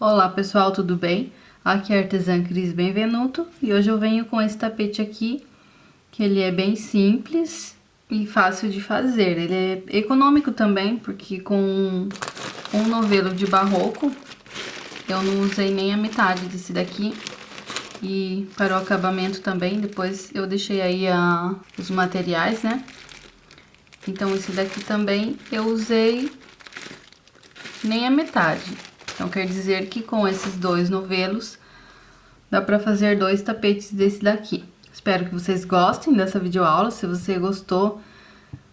Olá pessoal, tudo bem? Aqui é a artesã Cris Benvenuto e hoje eu venho com esse tapete aqui, que ele é bem simples e fácil de fazer. Ele é econômico também, porque com um novelo de barroco, eu não usei nem a metade desse daqui. E para o acabamento também, depois eu deixei aí os materiais, né? Então esse daqui também eu usei nem a metade. Então quer dizer que com esses dois novelos dá pra fazer 2 tapetes desse daqui. Espero que vocês gostem dessa videoaula. Se você gostou,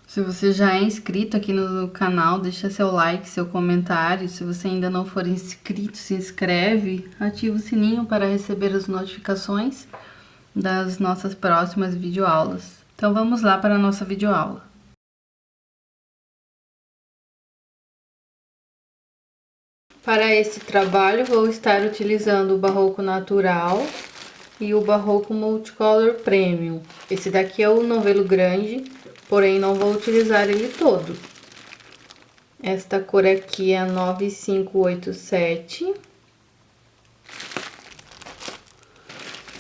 se você já é inscrito aqui no canal, deixa seu like, seu comentário. Se você ainda não for inscrito, se inscreve, ativa o sininho para receber as notificações das nossas próximas videoaulas. Então vamos lá para a nossa videoaula. Para esse trabalho, vou estar utilizando o Barroco Natural e o Barroco Multicolor Premium. Esse daqui é o novelo grande, porém não vou utilizar ele todo. Esta cor aqui é a 9587.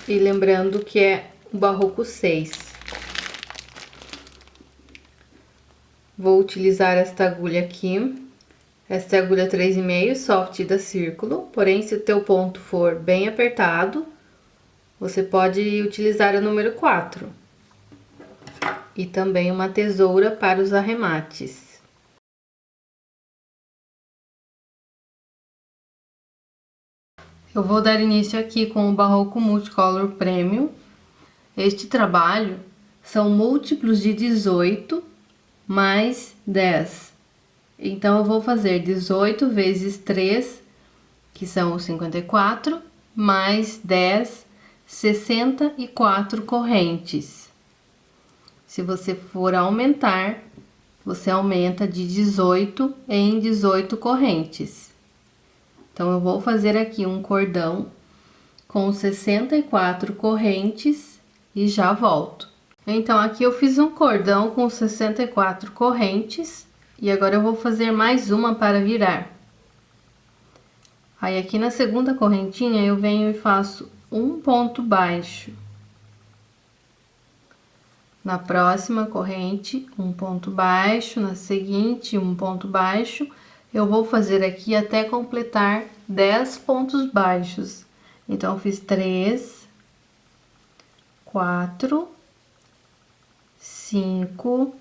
E lembrando que é o Barroco 6. Vou utilizar esta agulha aqui. Esta é a agulha 3,5 soft da Círculo, porém se o teu ponto for bem apertado, você pode utilizar a número 4. E também uma tesoura para os arremates. Eu vou dar início aqui com o Barroco Multicolor Premium. Este trabalho são múltiplos de 18 mais 10. Então, eu vou fazer 18 vezes 3, que são os 54, mais 10, 64 correntes. Se você for aumentar, você aumenta de 18 em 18 correntes. Então, eu vou fazer aqui um cordão com 64 correntes e já volto. Então, aqui eu fiz um cordão com 64 correntes e agora eu vou fazer mais uma para virar. Aí, aqui na segunda correntinha, eu venho e faço um ponto baixo. Na próxima corrente, um ponto baixo, na seguinte, um ponto baixo. Eu vou fazer aqui até completar 10 pontos baixos. Então, eu fiz 3, 4, 5,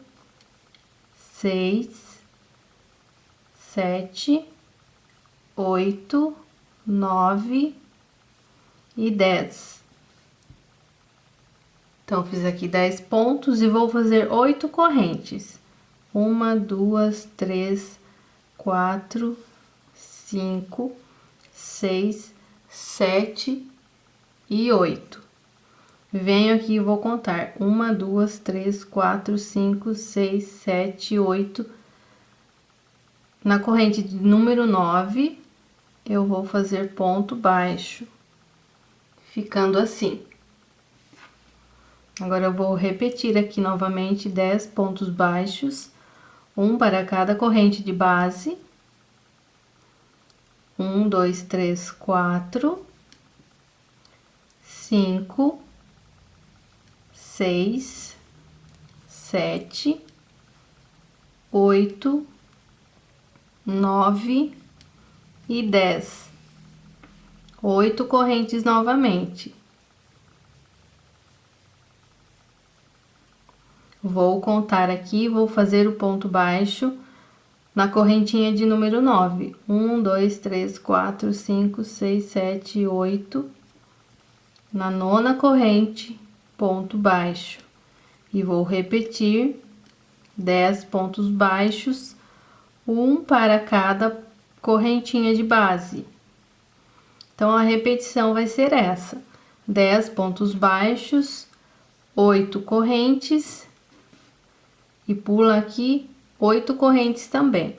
6, 7, 8, 9 e 10. Então, fiz aqui 10 pontos e vou fazer 8 correntes. 1, 2, 3, 4, 5, 6, 7 e 8. Venho aqui e vou contar. 1, 2, 3, 4, 5, 6, 7, 8. Na corrente de número 9, eu vou fazer ponto baixo, ficando assim. Agora, eu vou repetir aqui novamente 10 pontos baixos, um para cada corrente de base. 1, 2, 3, 4, 5, 6, 7, 8, 9 e 10. 8 correntes novamente. Vou contar aqui, vou fazer o ponto baixo na correntinha de número 9. 1, 2, 3, 4, 5, 6, 7, 8. Na nona corrente, ponto baixo. E vou repetir 10 pontos baixos, um para cada correntinha de base. Então, a repetição vai ser essa: 10 pontos baixos, 8 correntes, e pula aqui 8 correntes também.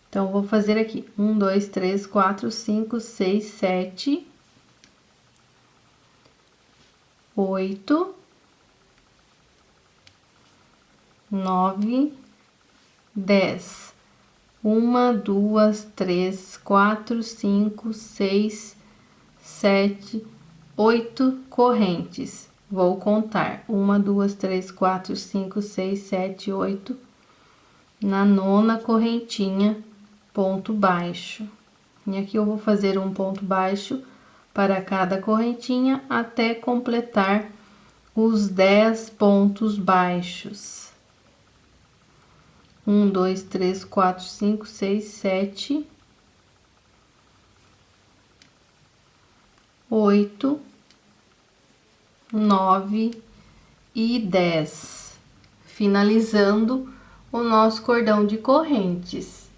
Então, vou fazer aqui 1, 2, 3, 4, 5, 6, 7, 8, 9, 10. 1, 2, 3, 4, 5, 6, 7, 8 correntes. Vou contar 1, 2, 3, 4, 5, 6, 7, 8 na 9ª correntinha, ponto baixo. E aqui eu vou fazer um ponto baixo para cada correntinha até completar os 10 pontos baixos. 1, 2, 3, 4, 5, 6, 7, 8, 9 e 10, finalizando o nosso cordão de correntes.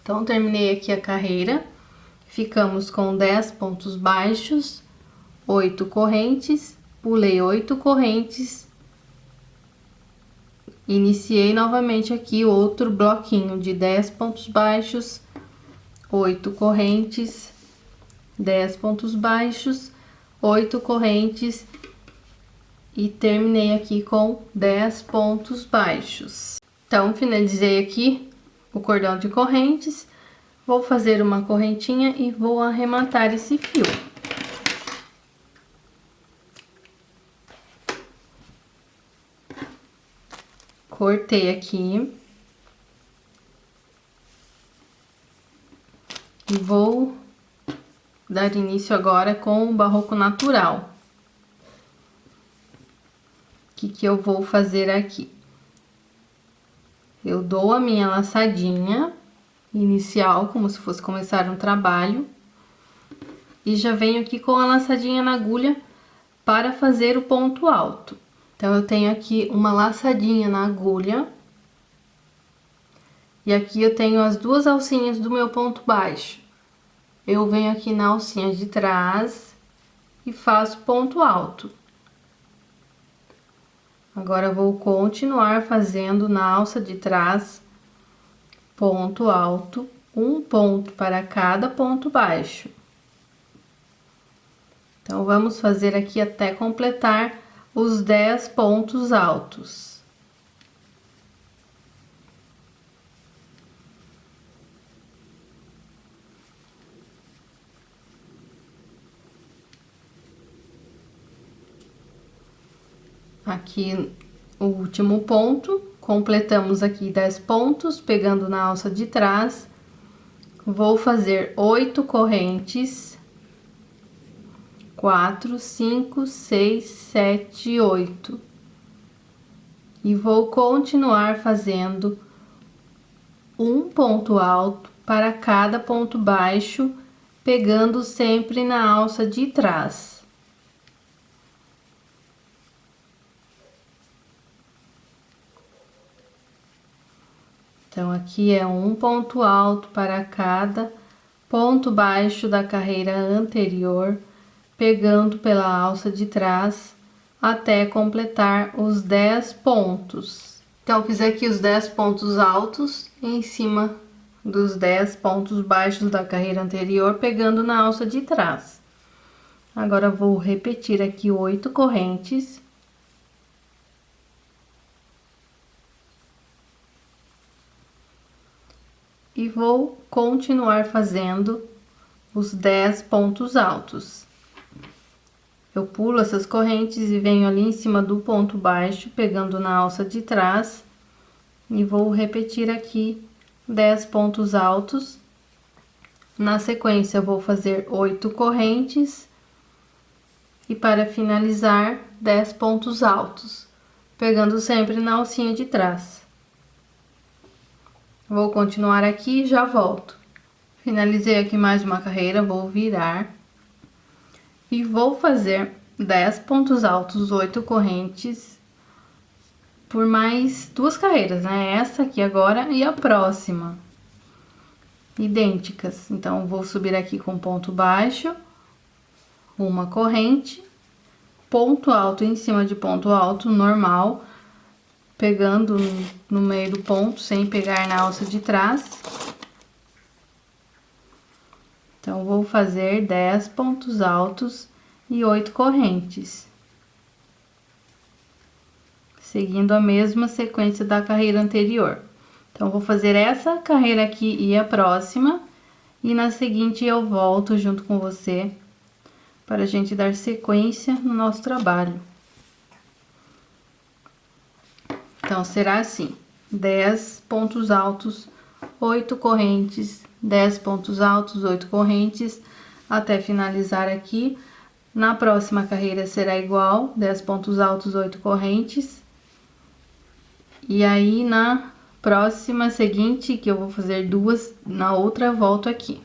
Então, terminei aqui a carreira, ficamos com 10 pontos baixos, 8 correntes, pulei 8 correntes, iniciei novamente aqui outro bloquinho de 10 pontos baixos, 8 correntes, 10 pontos baixos, 8 correntes e terminei aqui com 10 pontos baixos. Então, finalizei aqui o cordão de correntes, vou fazer uma correntinha e vou arrematar esse fio. Cortei aqui. E vou dar início agora com o barroco natural. O que eu vou fazer aqui? Eu dou a minha laçadinha inicial, como se fosse começar um trabalho. E já venho aqui com a laçadinha na agulha para fazer o ponto alto. Então, eu tenho aqui uma laçadinha na agulha. E aqui eu tenho as 2 alcinhas do meu ponto baixo. Eu venho aqui na alcinha de trás e faço ponto alto. Agora, eu vou continuar fazendo na alça de trás, ponto alto, um ponto para cada ponto baixo. Então, vamos fazer aqui até completar os 10 pontos altos. Aqui o último ponto, completamos aqui 10 pontos, pegando na alça de trás. Vou fazer 8 correntes, 4, 5, 6, 7, 8. E vou continuar fazendo um ponto alto para cada ponto baixo, pegando sempre na alça de trás. Então, aqui é um ponto alto para cada ponto baixo da carreira anterior, pegando pela alça de trás até completar os 10 pontos. Então, fiz aqui os 10 pontos altos em cima dos 10 pontos baixos da carreira anterior, pegando na alça de trás. Agora, vou repetir aqui 8 correntes. E vou continuar fazendo os 10 pontos altos. Eu pulo essas correntes e venho ali em cima do ponto baixo, pegando na alça de trás, e vou repetir aqui 10 pontos altos. Na sequência, eu vou fazer 8 correntes, e para finalizar, 10 pontos altos, pegando sempre na alcinha de trás. Vou continuar aqui e já volto. Finalizei aqui mais uma carreira, vou virar. E vou fazer 10 pontos altos, 8 correntes, por mais 2 carreiras, né? Essa aqui agora e a próxima. Idênticas. Então, vou subir aqui com ponto baixo, uma corrente, ponto alto em cima de ponto alto, normal, pegando no meio do ponto, sem pegar na alça de trás. Então, vou fazer 10 pontos altos e 8 correntes. Seguindo a mesma sequência da carreira anterior. Então, vou fazer essa carreira aqui e a próxima, e na seguinte eu volto junto com você para a gente dar sequência no nosso trabalho. Então, será assim: 10 pontos altos, 8 correntes, 10 pontos altos, 8 correntes, até finalizar aqui. Na próxima carreira será igual, 10 pontos altos, 8 correntes. E aí, na próxima seguinte, que eu vou fazer duas, na outra volto aqui.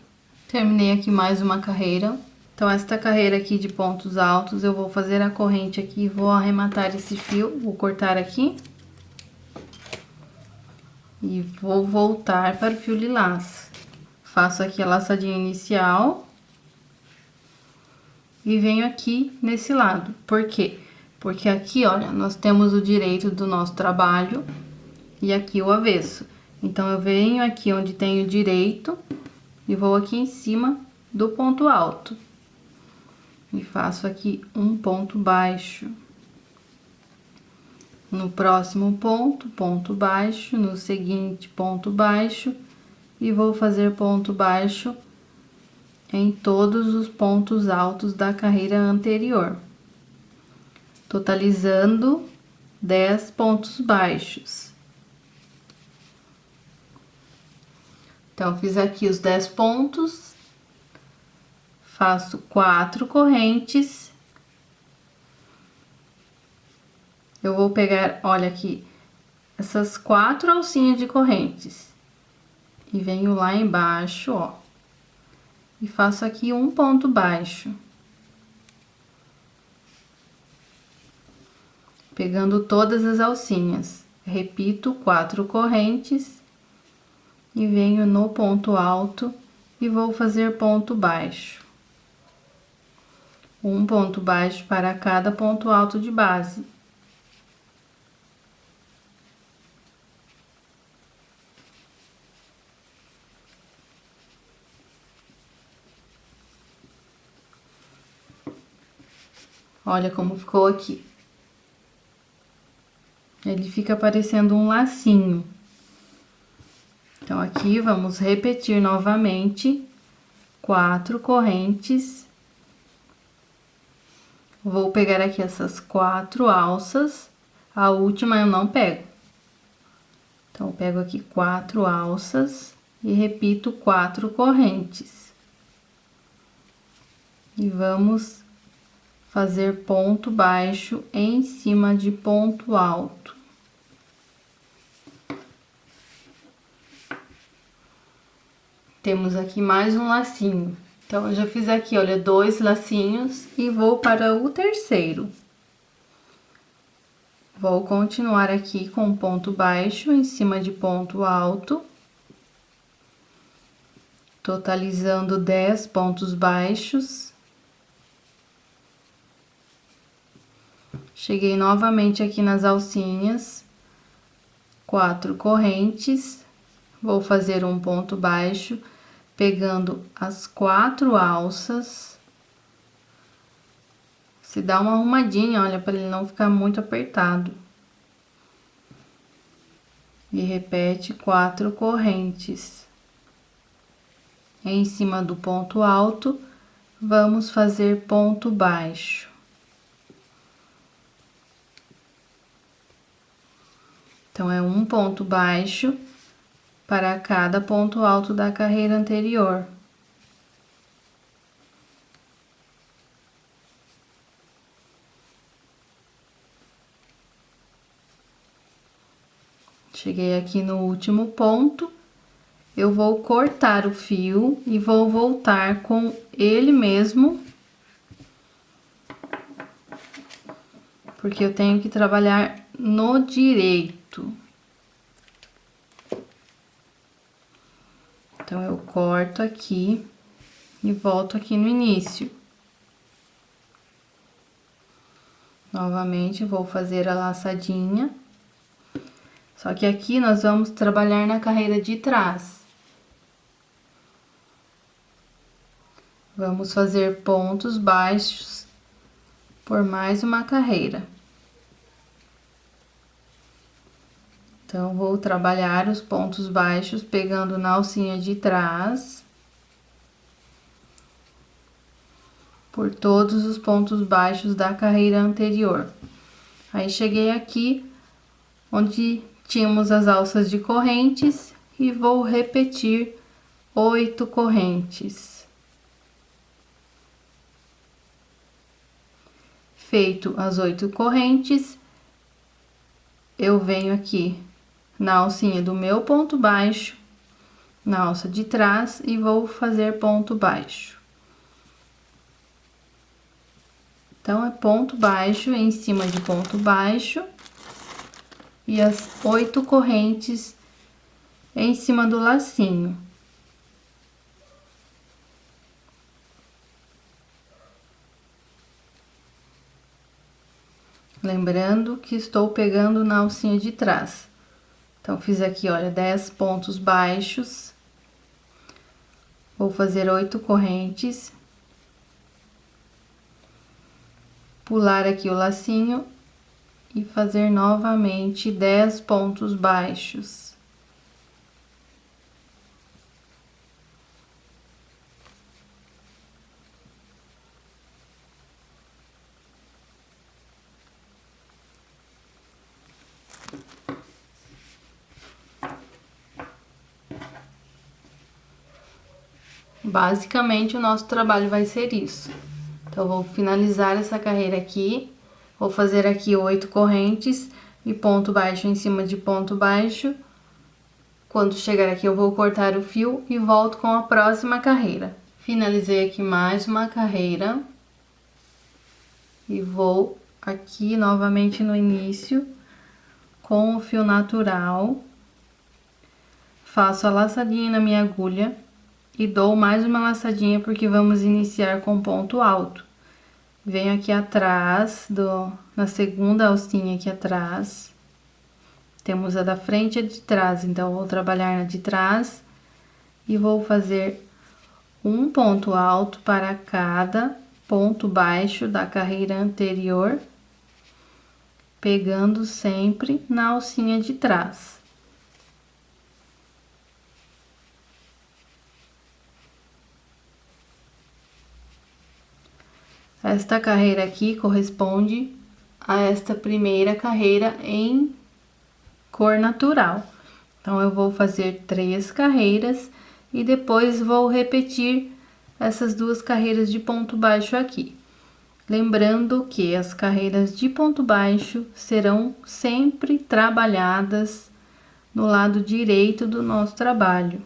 Terminei aqui mais uma carreira. Então, esta carreira aqui de pontos altos, eu vou fazer a corrente aqui, vou arrematar esse fio, vou cortar aqui. E vou voltar para o fio lilás. Faço aqui a laçadinha inicial. E venho aqui nesse lado. Por quê? Porque aqui, olha, nós temos o direito do nosso trabalho e aqui o avesso. Então, eu venho aqui onde tem o direito e vou aqui em cima do ponto alto. E faço aqui um ponto baixo. No próximo ponto, ponto baixo, no seguinte, ponto baixo, e vou fazer ponto baixo em todos os pontos altos da carreira anterior, totalizando 10 pontos baixos. Então, fiz aqui os 10 pontos, faço 4 correntes. Eu vou pegar, olha aqui, essas 4 alcinhas de correntes e venho lá embaixo, ó, e faço aqui um ponto baixo, pegando todas as alcinhas. Repito 4 correntes e venho no ponto alto e vou fazer ponto baixo. Um ponto baixo para cada ponto alto de base. Olha como ficou aqui. Ele fica parecendo um lacinho. Então, aqui vamos repetir novamente 4 correntes. Vou pegar aqui essas 4 alças, a última eu não pego. Então, eu pego aqui 4 alças e repito 4 correntes. E vamos fazer ponto baixo em cima de ponto alto. Temos aqui mais um lacinho. Então, eu já fiz aqui, olha, 2 lacinhos e vou para o terceiro. Vou continuar aqui com ponto baixo em cima de ponto alto, totalizando 10 pontos baixos. Cheguei novamente aqui nas alcinhas, 4 correntes, vou fazer um ponto baixo, pegando as 4 alças. Se dá uma arrumadinha, olha, para ele não ficar muito apertado. E repete 4 correntes. Em cima do ponto alto, vamos fazer ponto baixo. Então, é um ponto baixo para cada ponto alto da carreira anterior. Cheguei aqui no último ponto, eu vou cortar o fio e vou voltar com ele mesmo, porque eu tenho que trabalhar no direito. Então, eu corto aqui e volto aqui no início. Novamente, vou fazer a laçadinha. Só que aqui nós vamos trabalhar na carreira de trás. Vamos fazer pontos baixos por mais uma carreira. Então, vou trabalhar os pontos baixos pegando na alcinha de trás. Por todos os pontos baixos da carreira anterior. Aí, cheguei aqui, onde tínhamos as alças de correntes, e vou repetir 8 correntes. Feito as 8 correntes, eu venho aqui na alcinha do meu ponto baixo, na alça de trás, e vou fazer ponto baixo. Então, é ponto baixo em cima de ponto baixo e as 8 correntes em cima do lacinho. Lembrando que estou pegando na alcinha de trás. Então, fiz aqui, olha, 10 pontos baixos. Vou fazer 8 correntes. Pular aqui o lacinho e fazer novamente 10 pontos baixos. Basicamente, o nosso trabalho vai ser isso. Então, vou finalizar essa carreira aqui, vou fazer aqui 8 correntes e ponto baixo em cima de ponto baixo. Quando chegar aqui, eu vou cortar o fio e volto com a próxima carreira. Finalizei aqui mais uma carreira e vou aqui novamente no início com o fio natural. Faço a laçadinha na minha agulha e dou mais uma laçadinha porque vamos iniciar com ponto alto. Venho aqui atrás, na segunda alcinha aqui atrás. Temos a da frente e a de trás, então vou trabalhar na de trás e vou fazer um ponto alto para cada ponto baixo da carreira anterior, pegando sempre na alcinha de trás. Esta carreira aqui corresponde a esta primeira carreira em cor natural. Então, eu vou fazer 3 carreiras e depois vou repetir essas 2 carreiras de ponto baixo aqui. Lembrando que as carreiras de ponto baixo serão sempre trabalhadas no lado direito do nosso trabalho.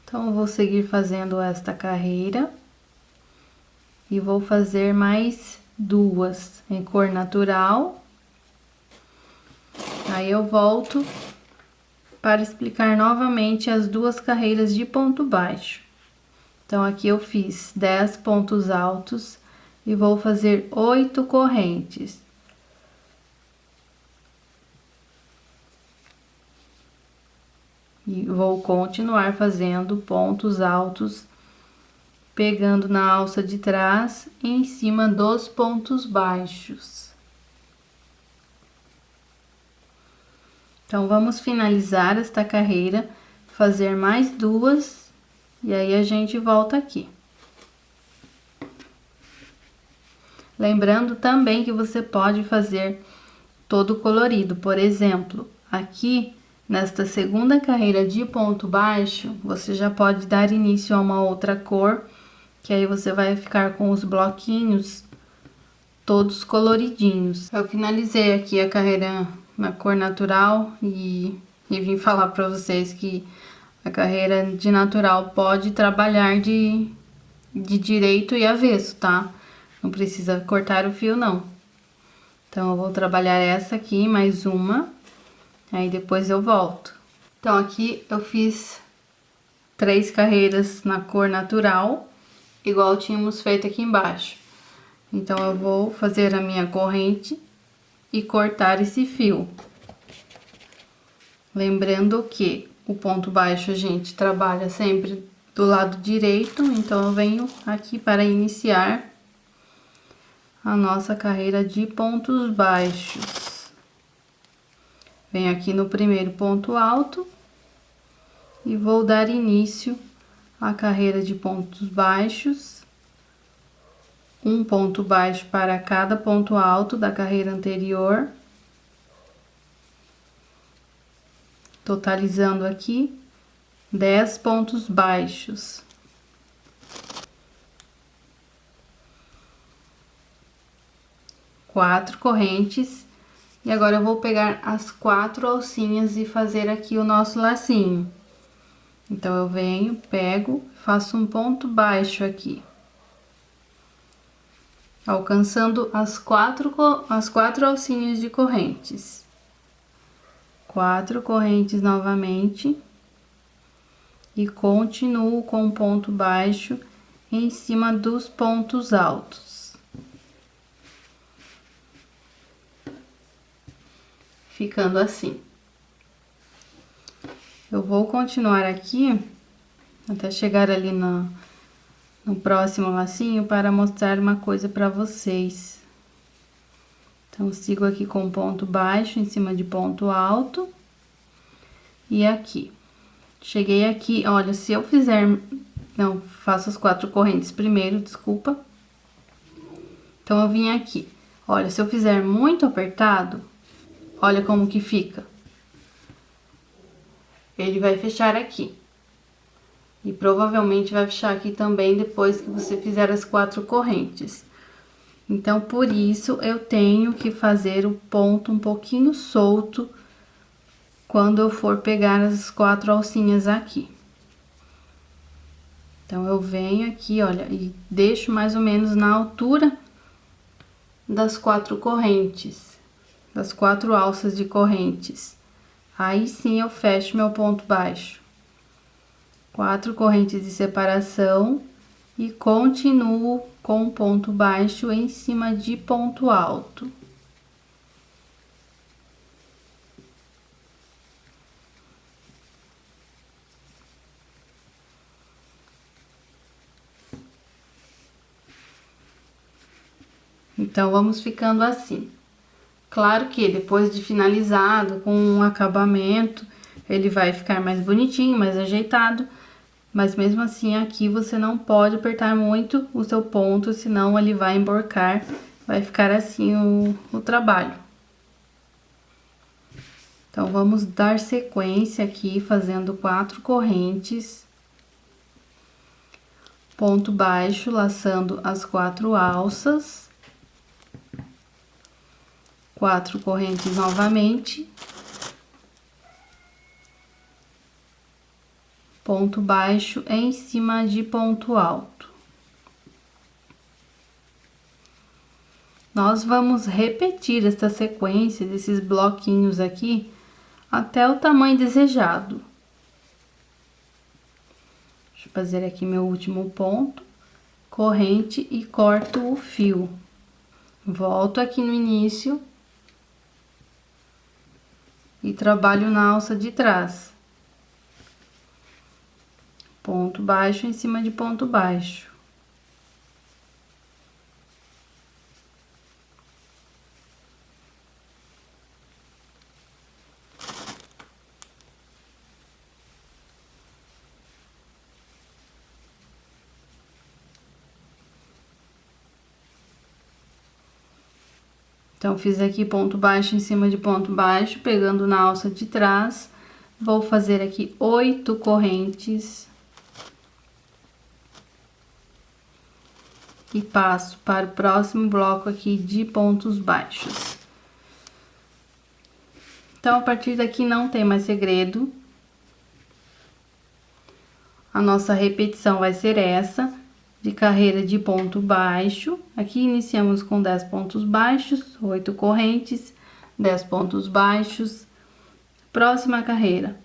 Então, eu vou seguir fazendo esta carreira e vou fazer mais 2 em cor natural. Aí, eu volto para explicar novamente as 2 carreiras de ponto baixo. Então, aqui eu fiz 10 pontos altos e vou fazer 8 correntes. E vou continuar fazendo pontos altos, pegando na alça de trás em cima dos pontos baixos. Então, vamos finalizar esta carreira, fazer mais 2 e aí a gente volta aqui. Lembrando também que você pode fazer todo colorido, por exemplo, aqui nesta segunda carreira de ponto baixo, você já pode dar início a uma outra cor, que aí você vai ficar com os bloquinhos todos coloridinhos. Eu finalizei aqui a carreira na cor natural e vim falar para vocês que a carreira de natural pode trabalhar de direito e avesso, tá? Não precisa cortar o fio, não. Então, eu vou trabalhar essa aqui, mais uma. Aí, depois eu volto. Então, aqui eu fiz 3 carreiras na cor natural, igual tínhamos feito aqui embaixo. Então, eu vou fazer a minha corrente e cortar esse fio. Lembrando que o ponto baixo a gente trabalha sempre do lado direito, então eu venho aqui para iniciar a nossa carreira de pontos baixos. Venho aqui no primeiro ponto alto e vou dar início à carreira de pontos baixos. Um ponto baixo para cada ponto alto da carreira anterior. Totalizando aqui 10 pontos baixos. Quatro correntes. E agora eu vou pegar as 4 alcinhas e fazer aqui o nosso lacinho. Então, eu venho, pego, faço um ponto baixo aqui. Alcançando as quatro alcinhas de correntes. 4 correntes novamente. E continuo com um ponto baixo em cima dos pontos altos. Ficando assim. Eu vou continuar aqui até chegar ali no próximo lacinho para mostrar uma coisa para vocês. Então, sigo aqui com ponto baixo em cima de ponto alto. E aqui. Cheguei aqui, olha, se eu fizer... Não, faço as 4 correntes primeiro, desculpa. Então, eu vim aqui. Olha, se eu fizer muito apertado, olha como que fica. Ele vai fechar aqui. E provavelmente vai fechar aqui também depois que você fizer as 4 correntes. Então, por isso, eu tenho que fazer o ponto um pouquinho solto quando eu for pegar as 4 alcinhas aqui. Então, eu venho aqui, olha, e deixo mais ou menos na altura das 4 correntes, das 4 alças de correntes. Aí sim eu fecho meu ponto baixo. 4 correntes de separação e continuo com ponto baixo em cima de ponto alto. Então, vamos ficando assim. Claro que depois de finalizado, com um acabamento, ele vai ficar mais bonitinho, mais ajeitado. Mas mesmo assim, aqui você não pode apertar muito o seu ponto, senão ele vai emborcar, vai ficar assim o trabalho. Então, vamos dar sequência aqui, fazendo 4 correntes. Ponto baixo, laçando as 4 alças. 4 correntes novamente. Ponto baixo em cima de ponto alto. Nós vamos repetir esta sequência desses bloquinhos aqui até o tamanho desejado. Deixa eu fazer aqui meu último ponto, corrente e corto o fio. Volto aqui no início e trabalho na alça de trás. Ponto baixo em cima de ponto baixo. Então, fiz aqui ponto baixo em cima de ponto baixo, pegando na alça de trás. Vou fazer aqui 8 correntes. E passo para o próximo bloco aqui de pontos baixos. Então, a partir daqui não tem mais segredo. A nossa repetição vai ser essa, de carreira de ponto baixo. Aqui iniciamos com 10 pontos baixos, 8 correntes, 10 pontos baixos. Próxima carreira,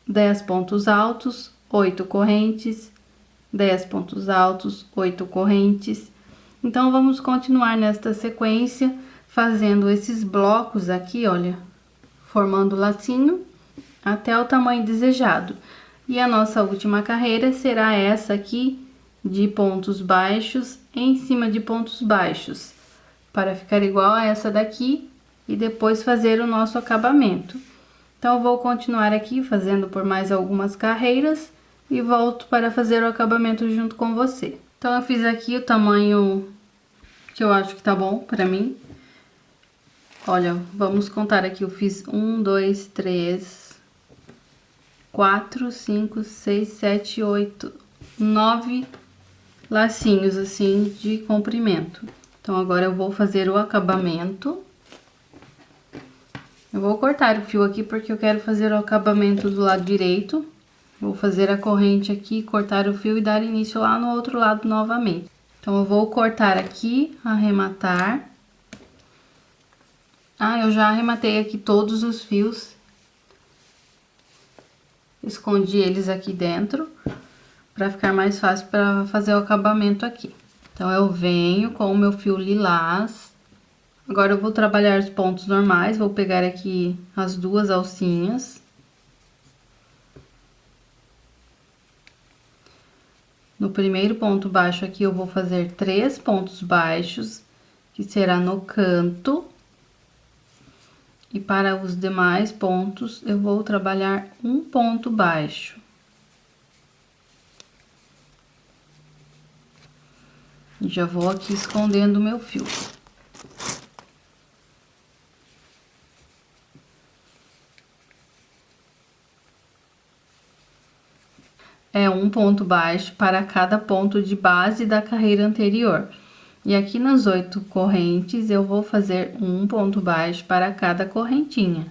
10 pontos altos, 8 correntes, 10 pontos altos, 8 correntes. Então, vamos continuar nesta sequência, fazendo esses blocos aqui, olha, formando o lacinho até o tamanho desejado. E a nossa última carreira será essa aqui, de pontos baixos em cima de pontos baixos, para ficar igual a essa daqui, e depois fazer o nosso acabamento. Então, eu vou continuar aqui fazendo por mais algumas carreiras e volto para fazer o acabamento junto com você. Então, eu fiz aqui o tamanho que eu acho que tá bom pra mim. Olha, vamos contar aqui, eu fiz 1, 2, 3, 4, 5, 6, 7, 8, 9 lacinhos assim de comprimento. Então, agora eu vou fazer o acabamento. Eu vou cortar o fio aqui porque eu quero fazer o acabamento do lado direito. Vou fazer a corrente aqui, cortar o fio e dar início lá no outro lado novamente. Então, eu vou cortar aqui, arrematar. Ah, eu já arrematei aqui todos os fios. Escondi eles aqui dentro, para ficar mais fácil para fazer o acabamento aqui. Então, eu venho com o meu fio lilás. Agora, eu vou trabalhar os pontos normais, vou pegar aqui as duas alcinhas. No primeiro ponto baixo aqui, eu vou fazer 3 pontos baixos, que será no canto. E para os demais pontos, eu vou trabalhar um ponto baixo. Já vou aqui escondendo o meu fio. É um ponto baixo para cada ponto de base da carreira anterior. E aqui nas 8 correntes, eu vou fazer um ponto baixo para cada correntinha.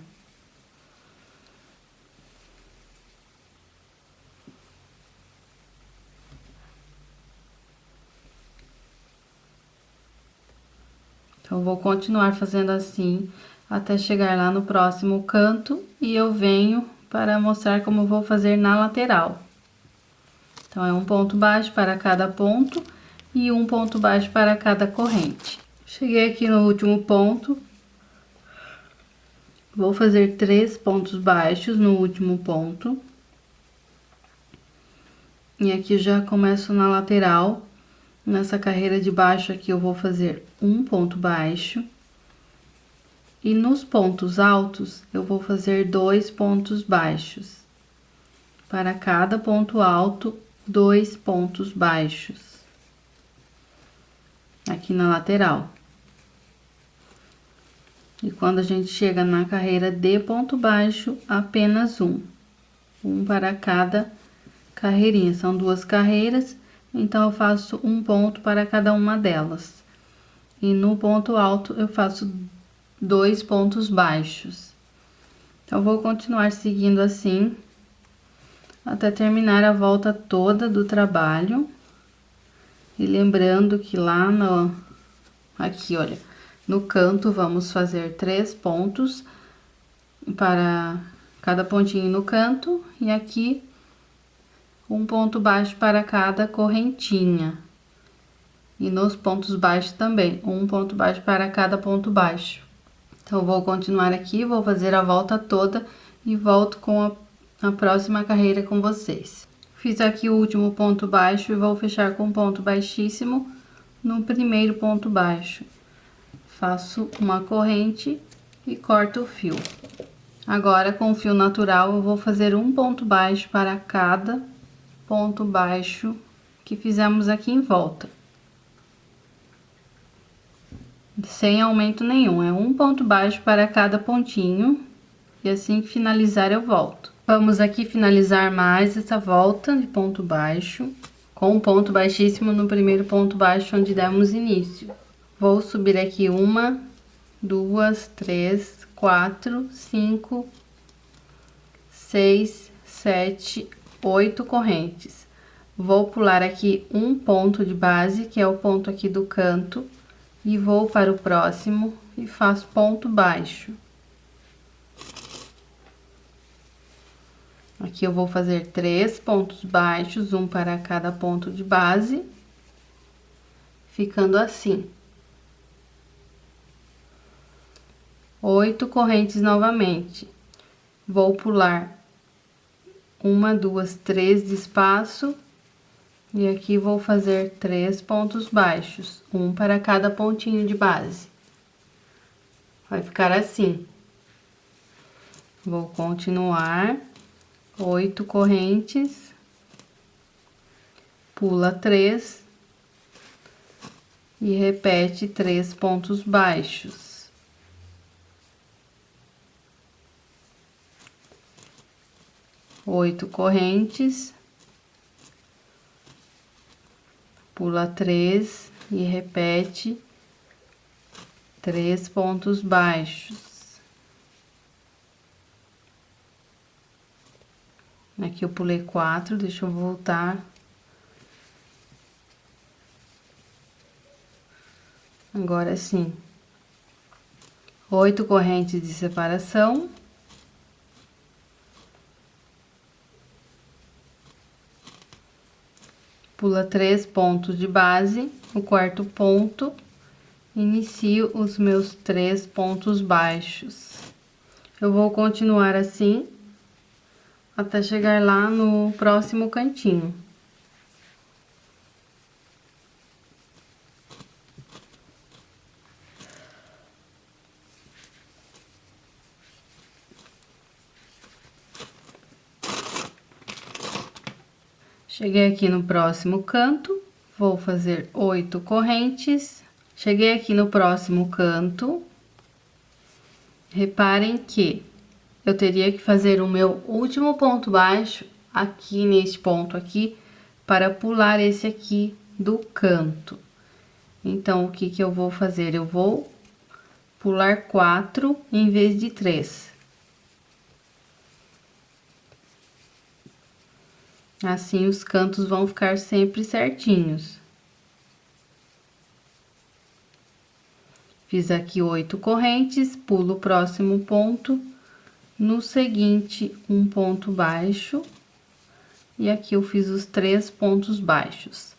Então, eu vou continuar fazendo assim até chegar lá no próximo canto e eu venho para mostrar como eu vou fazer na lateral. Então, é um ponto baixo para cada ponto e um ponto baixo para cada corrente. Cheguei aqui no último ponto. Vou fazer 3 pontos baixos no último ponto. E aqui já começo na lateral. Nessa carreira de baixo aqui eu vou fazer um ponto baixo. E nos pontos altos eu vou fazer 2 pontos baixos. Para cada ponto alto, 2 pontos baixos. Aqui na lateral. E quando a gente chega na carreira de ponto baixo, apenas um. Um para cada carreirinha. São 2 carreiras, então eu faço um ponto para cada uma delas. E no ponto alto eu faço 2 pontos baixos. Então, eu vou continuar seguindo assim, até terminar a volta toda do trabalho. E lembrando que lá no... Aqui, olha, no canto vamos fazer 3 pontos para cada pontinho no canto. E aqui, um ponto baixo para cada correntinha. E nos pontos baixos também, um ponto baixo para cada ponto baixo. Então, eu vou continuar aqui, vou fazer a volta toda e volto com a próxima carreira com vocês. Fiz aqui o último ponto baixo e vou fechar com ponto baixíssimo no primeiro ponto baixo. Faço uma corrente e corto o fio. Agora, com o fio natural, eu vou fazer um ponto baixo para cada ponto baixo que fizemos aqui em volta. Sem aumento nenhum, é um ponto baixo para cada pontinho. E assim que finalizar, eu volto. Vamos aqui finalizar mais essa volta de ponto baixo, com um ponto baixíssimo no primeiro ponto baixo onde demos início. Vou subir aqui 1, 2, 3, 4, 5, 6, 7, 8 correntes. Vou pular aqui um ponto de base, que é o ponto aqui do canto, e vou para o próximo e faço ponto baixo. Aqui eu vou fazer 3 pontos baixos, um para cada ponto de base, ficando assim. 8 correntes novamente. Vou pular 1, 2, 3 de espaço, e aqui vou fazer 3 pontos baixos, um para cada pontinho de base. Vai ficar assim. Vou continuar 8 correntes, pula 3 e repete 3 pontos baixos. Oito correntes, pula 3 e repete 3 pontos baixos. Aqui eu pulei 4, deixa eu voltar. Agora sim. 8 correntes de separação. Pula 3 pontos de base, o quarto ponto, inicio os meus 3 pontos baixos. Eu vou continuar assim até chegar lá no próximo cantinho. Cheguei aqui no próximo canto, vou fazer 8 correntes. Cheguei aqui no próximo canto. Reparem que eu teria que fazer o meu último ponto baixo aqui neste ponto aqui para pular esse aqui do canto. Então, o que que eu vou fazer? Eu vou pular 4 em vez de 3. Assim, os cantos vão ficar sempre certinhos. Fiz aqui 8 correntes, pulo o próximo ponto. No seguinte, um ponto baixo, e aqui eu fiz os 3 pontos baixos.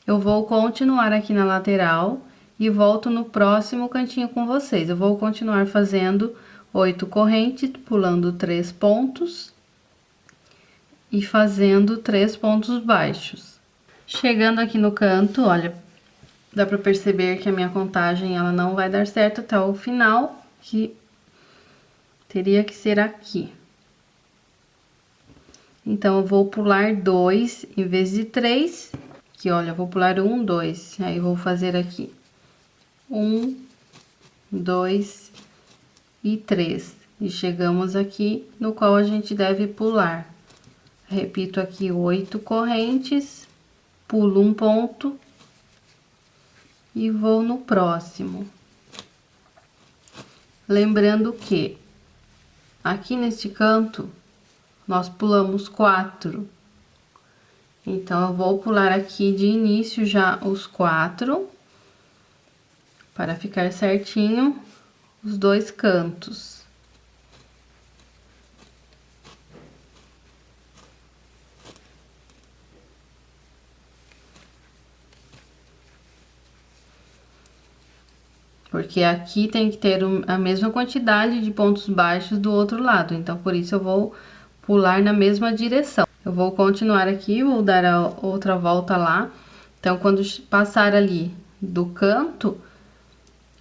Eu vou continuar aqui na lateral e volto no próximo cantinho com vocês. Eu vou continuar fazendo 8 correntes, pulando 3 pontos e fazendo 3 pontos baixos. Chegando aqui no canto, olha, dá pra perceber que a minha contagem ela não vai dar certo até o final, que teria que ser aqui. Então, eu vou pular 2 em vez de 3. Aqui, olha, eu vou pular 1, 2. Aí, vou fazer aqui 1, 2 e 3. E chegamos aqui no qual a gente deve pular. Repito aqui 8 correntes, pulo um ponto e vou no próximo. Lembrando que aqui neste canto nós pulamos 4. Então, eu vou pular aqui de início já os 4, para ficar certinho os 2 cantos. Porque aqui tem que ter a mesma quantidade de pontos baixos do outro lado, então, por isso eu vou pular na mesma direção. Eu vou continuar aqui, vou dar a outra volta lá. Então, quando passar ali do canto,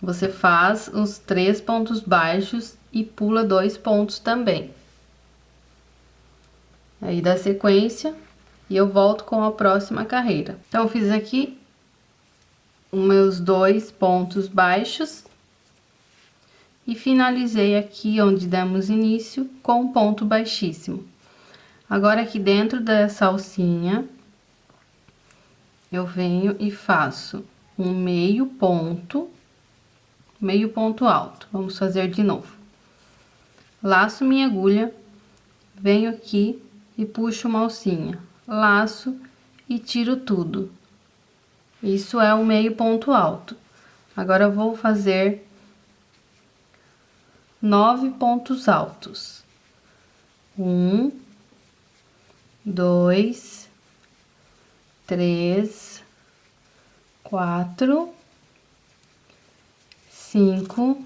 você faz os 3 pontos baixos e pula 2 pontos também. Aí, dá sequência e eu volto com a próxima carreira. Então, eu fiz aqui os meus 2 pontos baixos e finalizei aqui onde demos início com um ponto baixíssimo. Agora, aqui dentro dessa alcinha, eu venho e faço um meio ponto alto. Vamos fazer de novo. Laço minha agulha, venho aqui e puxo uma alcinha, laço e tiro tudo. Isso é o meio ponto alto. Agora, eu vou fazer 9 pontos altos. 1, 2, 3, 4, 5,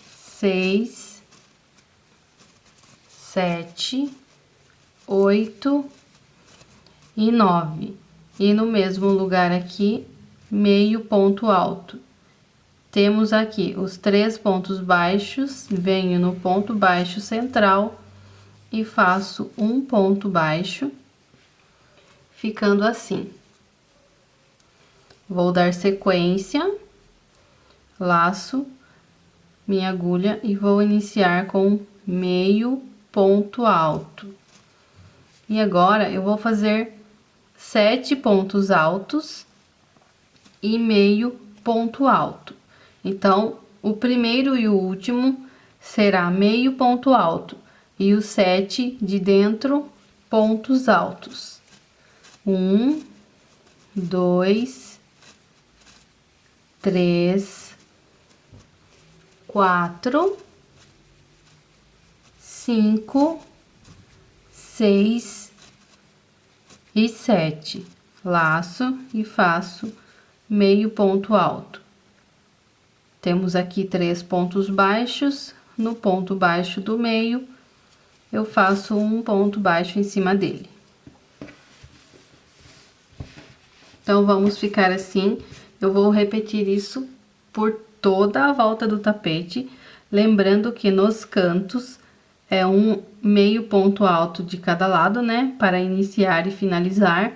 6, 7, 8 e 9. E no mesmo lugar aqui, meio ponto alto. temos aqui os 3 pontos baixos, venho no ponto baixo central e faço um ponto baixo, ficando assim. Vou dar sequência, laço minha agulha e vou iniciar com meio ponto alto. E agora eu vou fazer 7 pontos altos e meio ponto alto. Então, o primeiro e o último será meio ponto alto e os 7 de dentro pontos altos. 1, 2, 3, 4, 5, 6 e 7. Laço e faço meio ponto alto. Temos aqui 3 pontos baixos, no ponto baixo do meio, eu faço um ponto baixo em cima dele. Então, vamos ficar assim, eu vou repetir isso por toda a volta do tapete, lembrando que nos cantos é um meio ponto alto de cada lado, né, para iniciar e finalizar,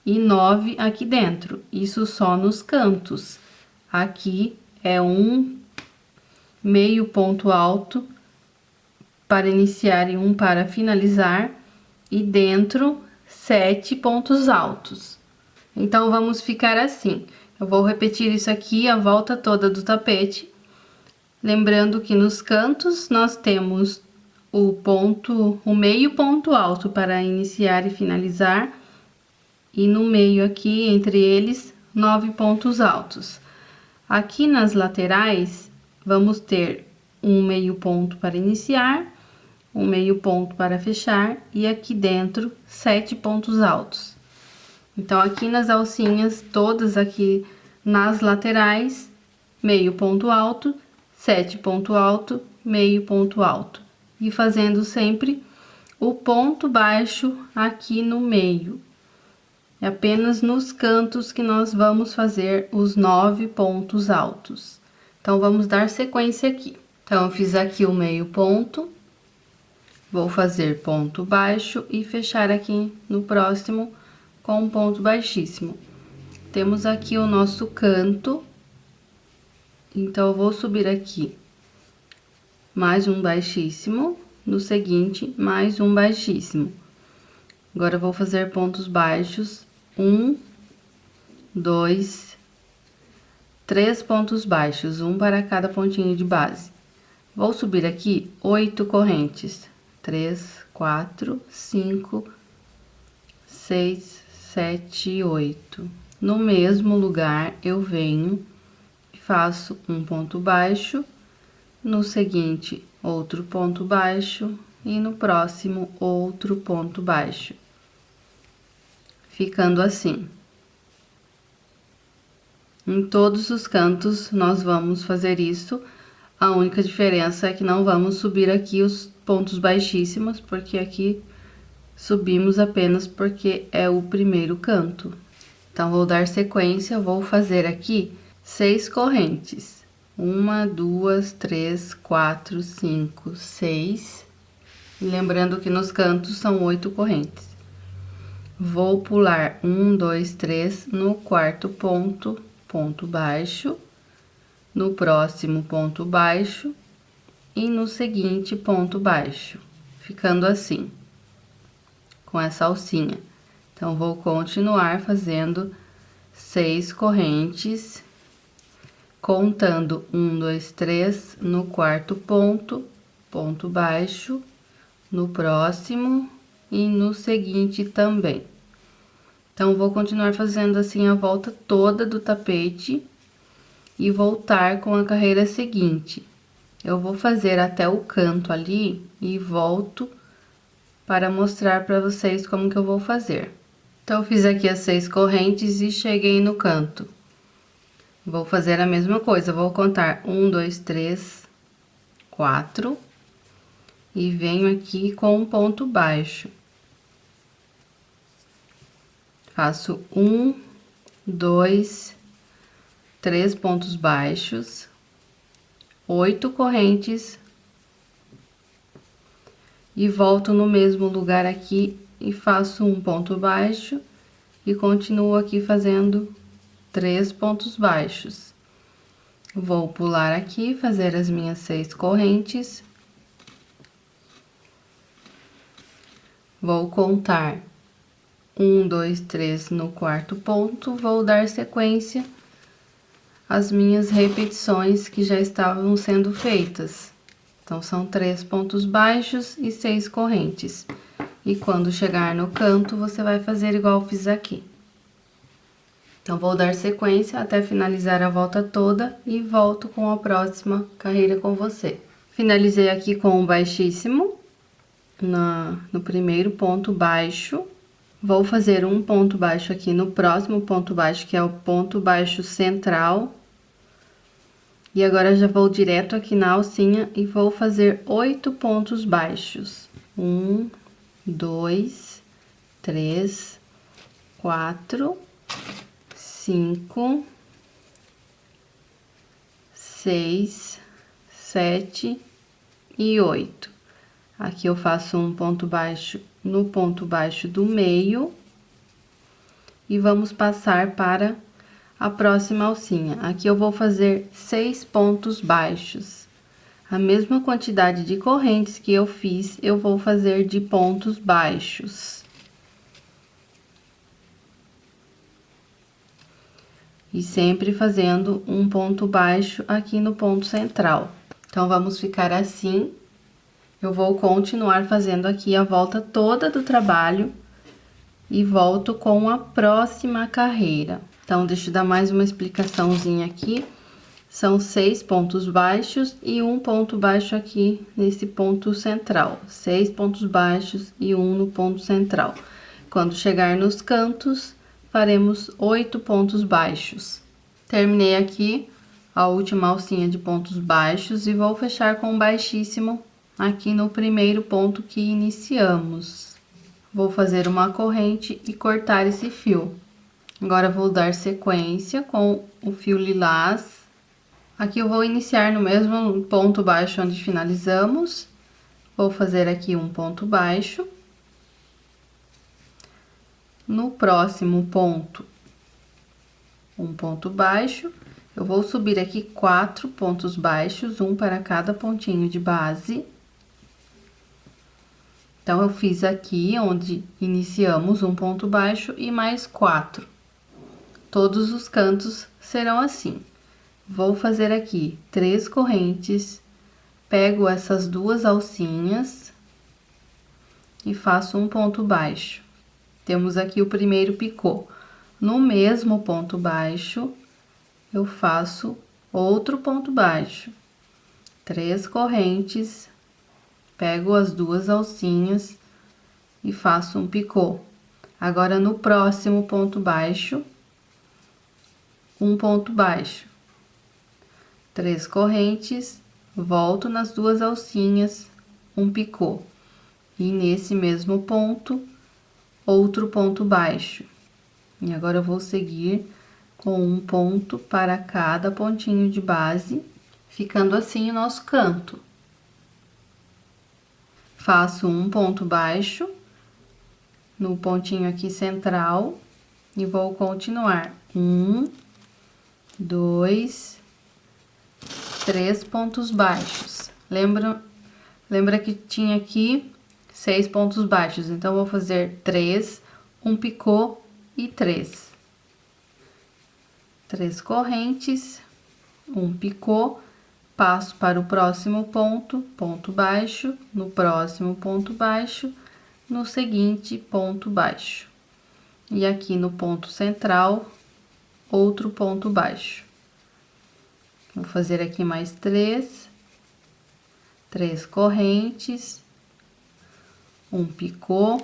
e 9 aqui dentro, isso só nos cantos. Aqui é um meio ponto alto para iniciar e um para finalizar, e dentro 7 pontos altos. Então, vamos ficar assim. Eu vou repetir isso aqui a volta toda do tapete, lembrando que nos cantos nós temos o meio ponto alto para iniciar e finalizar, e no meio aqui, entre eles, 9 pontos altos. Aqui nas laterais, vamos ter um meio ponto para iniciar, um meio ponto para fechar, e aqui dentro, 7 pontos altos. Então, aqui nas alcinhas, todas aqui nas laterais, meio ponto alto, 7 ponto alto, meio ponto alto. E fazendo sempre o ponto baixo aqui no meio. É apenas nos cantos que nós vamos fazer os 9 pontos altos. Então, vamos dar sequência aqui. Então, eu fiz aqui o meio ponto, vou fazer ponto baixo e fechar aqui no próximo com um ponto baixíssimo. Temos aqui o nosso canto, então eu vou subir aqui mais um baixíssimo, no seguinte, mais um baixíssimo. Agora, eu vou fazer pontos baixos, 1, 2, 3 pontos baixos, um para cada pontinho de base. Vou subir aqui 8 correntes, 3, 4, 5, 6, 7 e 8. No mesmo lugar, eu venho e faço um ponto baixo, no seguinte, outro ponto baixo, e no próximo, outro ponto baixo. Ficando assim. Em todos os cantos, nós vamos fazer isso. A única diferença é que não vamos subir aqui os pontos baixíssimos, porque aqui subimos apenas porque é o primeiro canto. Então, vou dar sequência, vou fazer aqui 6 correntes. 1, 2, 3, 4, 5, 6. E lembrando que nos cantos são 8 correntes. Vou pular 1, 2, 3 no quarto ponto, ponto baixo, no próximo ponto baixo e no seguinte ponto baixo, ficando assim, com essa alcinha. Então, vou continuar fazendo 6 correntes, contando 1, 2, 3 no quarto ponto, ponto baixo, no próximo e no seguinte também. Então, vou continuar fazendo assim a volta toda do tapete e voltar com a carreira seguinte. Eu vou fazer até o canto ali e volto para mostrar para vocês como que eu vou fazer. Então, eu fiz aqui as 6 correntes e cheguei no canto. Vou fazer a mesma coisa, vou contar 1, 2, 3, 4 e venho aqui com um ponto baixo. Faço 1, 2, 3 pontos baixos, 8 correntes e volto no mesmo lugar aqui e faço um ponto baixo e continuo aqui fazendo 3 pontos baixos. Vou pular aqui, fazer as minhas 6 correntes. Vou contar 1, 2, 3 no quarto ponto, vou dar sequência às minhas repetições que já estavam sendo feitas. Então, são 3 pontos baixos e 6 correntes. E quando chegar no canto, você vai fazer igual eu fiz aqui. Então, vou dar sequência até finalizar a volta toda e volto com a próxima carreira com você. Finalizei aqui com um baixíssimo no primeiro ponto baixo. Vou fazer um ponto baixo aqui no próximo ponto baixo, que é o ponto baixo central. E agora já vou direto aqui na alcinha e vou fazer 8 pontos baixos. 1, 2, 3, 4, 5, 6, 7 e 8. Aqui eu faço um ponto baixo no ponto baixo do meio e vamos passar para a próxima alcinha. Aqui eu vou fazer 6 pontos baixos. A mesma quantidade de correntes que eu fiz, eu vou fazer de pontos baixos. E sempre fazendo um ponto baixo aqui no ponto central. Então, vamos ficar assim. Eu vou continuar fazendo aqui a volta toda do trabalho e volto com a próxima carreira. Então, deixa eu dar mais uma explicaçãozinha aqui. São 6 pontos baixos e um ponto baixo aqui nesse ponto central. 6 pontos baixos e um no ponto central. Quando chegar nos cantos, faremos 8 pontos baixos. Terminei aqui a última alcinha de pontos baixos e vou fechar com um baixíssimo aqui no primeiro ponto que iniciamos. Vou fazer uma corrente e cortar esse fio. Agora, vou dar sequência com o fio lilás. Aqui eu vou iniciar no mesmo ponto baixo onde finalizamos. Vou fazer aqui um ponto baixo. No próximo ponto, um ponto baixo. Eu vou subir aqui 4 pontos baixos, um para cada pontinho de base. Então, eu fiz aqui onde iniciamos um ponto baixo e mais 4. Todos os cantos serão assim. Vou fazer aqui 3 correntes, pego essas 2 alcinhas e faço um ponto baixo. Temos aqui o primeiro picô. No mesmo ponto baixo, eu faço outro ponto baixo. 3 correntes, pego as 2 alcinhas e faço um picô. Agora, no próximo ponto baixo, um ponto baixo. 3 correntes, volto nas 2 alcinhas, um picô. E nesse mesmo ponto, outro ponto baixo. E agora eu vou seguir com um ponto para cada pontinho de base, ficando assim o nosso canto. Faço um ponto baixo no pontinho aqui central e vou continuar. 1, 2, 3 pontos baixos. Lembra que tinha aqui 6 pontos baixos, então vou fazer 3, um picô e 3. 3 correntes, um picô, passo para o próximo ponto, ponto baixo, no próximo ponto baixo, no seguinte ponto baixo. E aqui no ponto central, outro ponto baixo. Vou fazer aqui mais 3 correntes, um picô.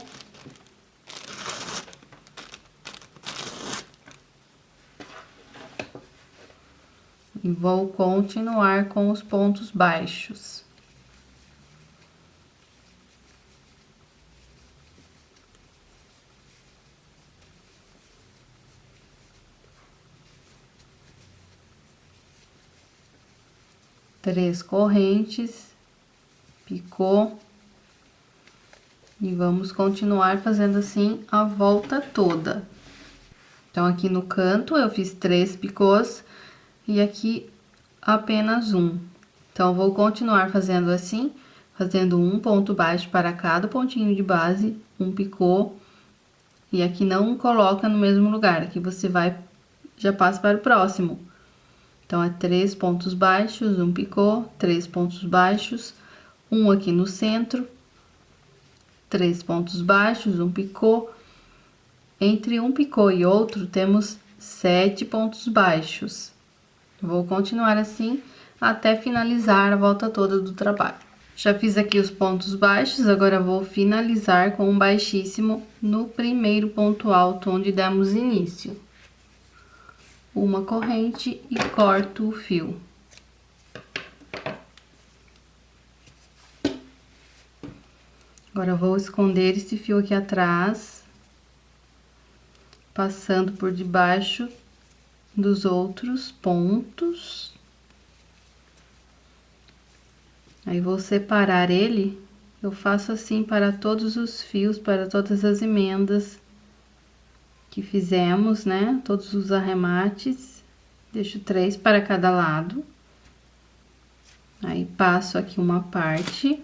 E vou continuar com os pontos baixos. 3 correntes, picô, e vamos continuar fazendo assim a volta toda. Então, aqui no canto eu fiz 3 picôs e aqui apenas um. Então, vou continuar fazendo assim, fazendo um ponto baixo para cada pontinho de base, um picô, e aqui não coloca no mesmo lugar, aqui você vai, já passa para o próximo. Então, é 3 pontos baixos, um picô, 3 pontos baixos, um aqui no centro, 3 pontos baixos, um picô. Entre um picô e outro, temos 7 pontos baixos. Vou continuar assim até finalizar a volta toda do trabalho. Já fiz aqui os pontos baixos, agora vou finalizar com um baixíssimo no primeiro ponto alto onde demos início. Uma corrente e corto o fio. Agora, eu vou esconder esse fio aqui atrás, passando por debaixo dos outros pontos. Aí, vou separar ele, eu faço assim para todos os fios, para todas as emendas que fizemos, né? Todos os arremates, deixo 3 para cada lado. Aí, passo aqui uma parte.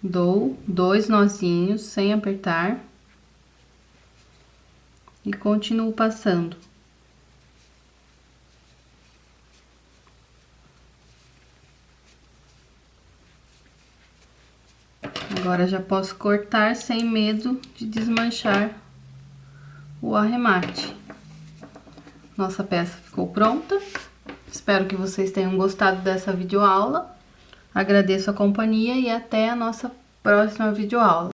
Dou 2 nozinhos sem apertar. E continuo passando. Agora, já posso cortar sem medo de desmanchar o arremate. Nossa peça ficou pronta. Espero que vocês tenham gostado dessa videoaula. Agradeço a companhia e até a nossa próxima videoaula.